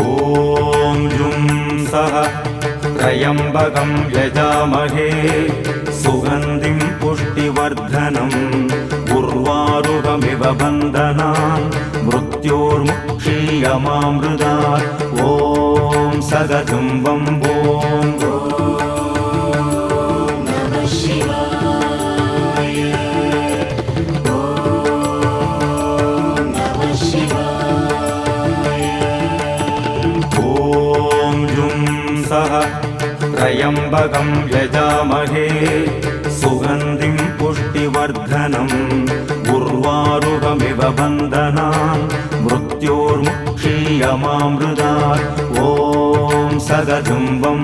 ॐ जुं सः त्र्यम्बकं यजामहे सुगन्धिं पुष्टिवर्धनम् उर्वारुकमिव बन्धनान् मृत्योर्मुक्षीयमामृतात् ॐ सगजुम्बं ॐ त्र्यम्बकं यजामहे सुगन्धिं पुष्टिवर्धनम् उर्वारुकमिव बन्धनान् मृत्योर्मुक्षीयमामृतात् ॐ सगजुम्बं